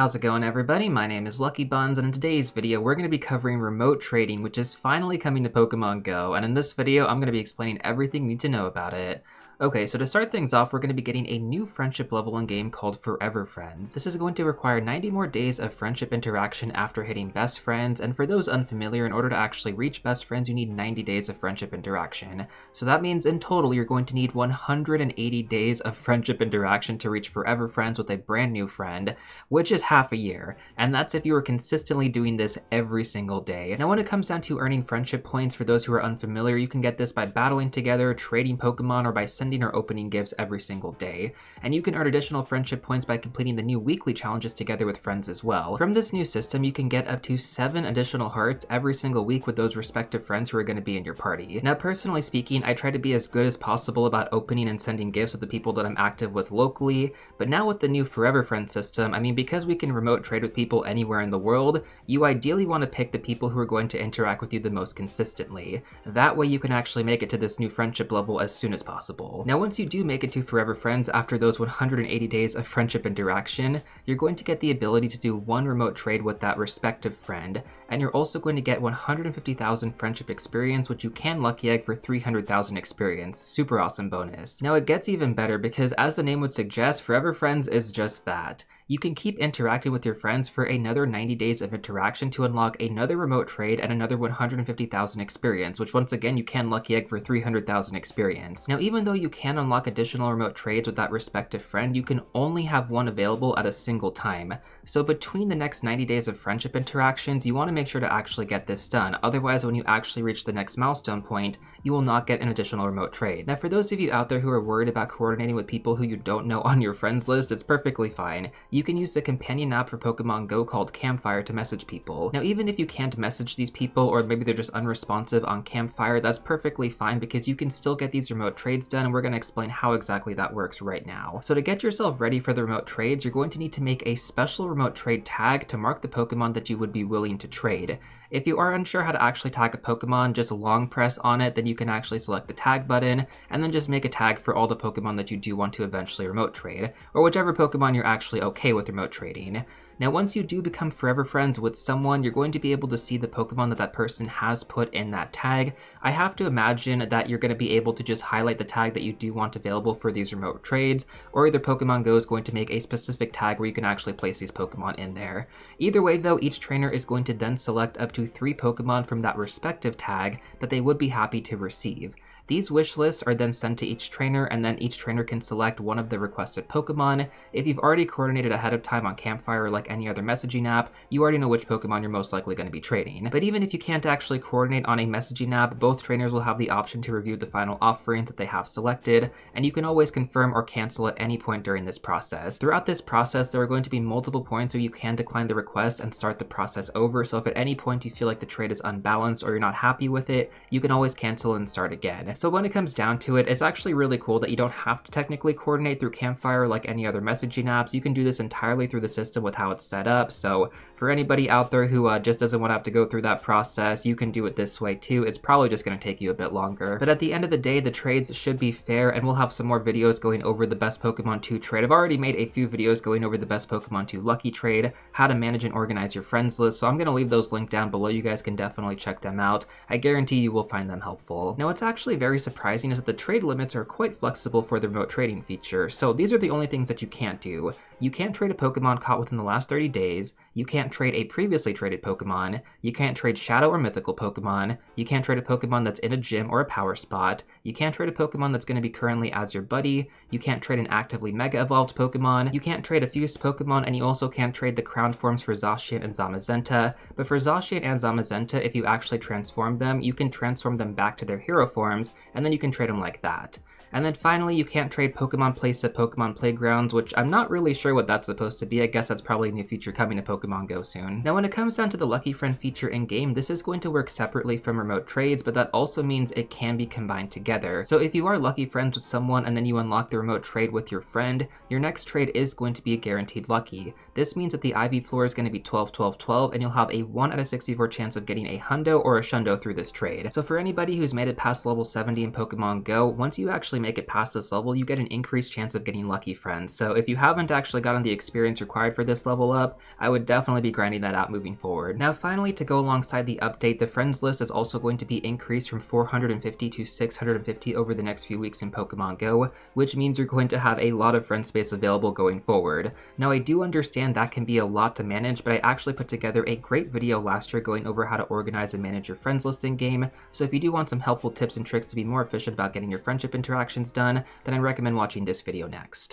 How's it going, everybody? My name is LuckyBunz, and in today's video we're going to be covering remote trading, which is finally coming to Pokemon Go, and in this video I'm going to be explaining everything you need to know about it. Okay, so to start things off, we're going to be getting a new friendship level in game called Forever Friends. This is going to require 90 more days of friendship interaction after hitting Best Friends, and for those unfamiliar, in order to actually reach Best Friends, you need 90 days of friendship interaction. So that means in total, you're going to need 180 days of friendship interaction to reach Forever Friends with a brand new friend, which is half a year, and that's if you are consistently doing this every single day. Now, when it comes down to earning friendship points, for those who are unfamiliar, you can get this by battling together, trading Pokemon, or by sending or opening gifts every single day, and you can earn additional friendship points by completing the new weekly challenges together with friends as well. From this new system, you can get up to 7 additional hearts every single week with those respective friends who are going to be in your party. Now, personally speaking, I try to be as good as possible about opening and sending gifts with the people that I'm active with locally, but now with the new Forever Friends system, I mean, because we can remote trade with people anywhere in the world, you ideally want to pick the people who are going to interact with you the most consistently. That way you can actually make it to this new friendship level as soon as possible. Now, once you do make it to Forever Friends after those 180 days of friendship interaction, you're going to get the ability to do one remote trade with that respective friend, and you're also going to get 150,000 friendship experience, which you can lucky egg for 300,000 experience. Super awesome bonus. Now, it gets even better because, as the name would suggest, Forever Friends is just that. You can keep interacting with your friends for another 90 days of interaction to unlock another remote trade and another 150,000 experience, which once again you can lucky egg for 300,000 experience. Now, even though you can unlock additional remote trades with that respective friend, you can only have one available at a single time. So between the next 90 days of friendship interactions, you want to make sure to actually get this done. Otherwise, when you actually reach the next milestone point, you will not get an additional remote trade. Now, for those of you out there who are worried about coordinating with people who you don't know on your friends list, it's perfectly fine. You can use the companion app for Pokemon Go called Campfire to message people. Now, even if you can't message these people, or maybe they're just unresponsive on Campfire, that's perfectly fine because you can still get these remote trades done, and we're going to explain how exactly that works right now. So to get yourself ready for the remote trades, you're going to need to make a special remote trade tag to mark the Pokemon that you would be willing to trade. If you are unsure how to actually tag a Pokemon, just long press on it, then you can actually select the tag button, and then just make a tag for all the Pokemon that you do want to eventually remote trade, or whichever Pokemon you're actually okay with remote trading. Now, once you do become Forever Friends with someone, you're going to be able to see the Pokemon that that person has put in that tag. I have to imagine that you're going to be able to just highlight the tag that you do want available for these remote trades, or either Pokemon Go is going to make a specific tag where you can actually place these Pokemon in there. Either way though, each trainer is going to then select up to 3 Pokemon from that respective tag that they would be happy to receive. These wish lists are then sent to each trainer, and then each trainer can select one of the requested Pokemon. If you've already coordinated ahead of time on Campfire or like any other messaging app, you already know which Pokemon you're most likely going to be trading. But even if you can't actually coordinate on a messaging app, both trainers will have the option to review the final offerings that they have selected, and you can always confirm or cancel at any point during this process. Throughout this process, there are going to be multiple points where you can decline the request and start the process over, so if at any point you feel like the trade is unbalanced or you're not happy with it, you can always cancel and start again. So when it comes down to it, it's actually really cool that you don't have to technically coordinate through Campfire like any other messaging apps. You can do this entirely through the system with how it's set up. So for anybody out there who just doesn't want to have to go through that process, you can do it this way too. It's probably just going to take you a bit longer. But at the end of the day, the trades should be fair, and we'll have some more videos going over the best Pokemon 2 trade. I've already made a few videos going over the best Pokemon 2 lucky trade, how to manage and organize your friends list, so I'm going to leave those linked down below. You guys can definitely check them out. I guarantee you will find them helpful. Now, what's actually very surprising is that the trade limits are quite flexible for the remote trading feature. So these are the only things that you can't do. You can't trade a Pokemon caught within the last 30 days, you can't trade a previously traded Pokemon, you can't trade Shadow or Mythical Pokemon, you can't trade a Pokemon that's in a gym or a power spot, you can't trade a Pokemon that's going to be currently as your buddy, you can't trade an actively Mega Evolved Pokemon, you can't trade a fused Pokemon, and you also can't trade the crown forms for Zacian and Zamazenta. But for Zacian and Zamazenta, if you actually transform them, you can transform them back to their hero forms, and then you can trade them like that. And then finally, you can't trade Pokemon placed at Pokemon Playgrounds, which I'm not really sure what that's supposed to be. I guess that's probably a new feature coming to Pokemon Go soon. Now, when it comes down to the Lucky Friend feature in-game, this is going to work separately from remote trades, but that also means it can be combined together. So if you are lucky friends with someone and then you unlock the remote trade with your friend, your next trade is going to be a guaranteed lucky. This means that the IV floor is going to be 12, 12, 12, and you'll have a 1 out of 64 chance of getting a hundo or a shundo through this trade. So for anybody who's made it past level 70 in Pokemon Go, once you actually make it past this level, you get an increased chance of getting lucky friends. So if you haven't actually gotten the experience required for this level up, I would definitely be grinding that out moving forward. Now finally, to go alongside the update, the friends list is also going to be increased from 450 to 650 over the next few weeks in Pokemon Go, which means you're going to have a lot of friend space available going forward. Now I do understand that can be a lot to manage, but I actually put together a great video last year going over how to organize and manage your friends list in game, so if you do want some helpful tips and tricks to be more efficient about getting your friendship interactions done, then I recommend watching this video next.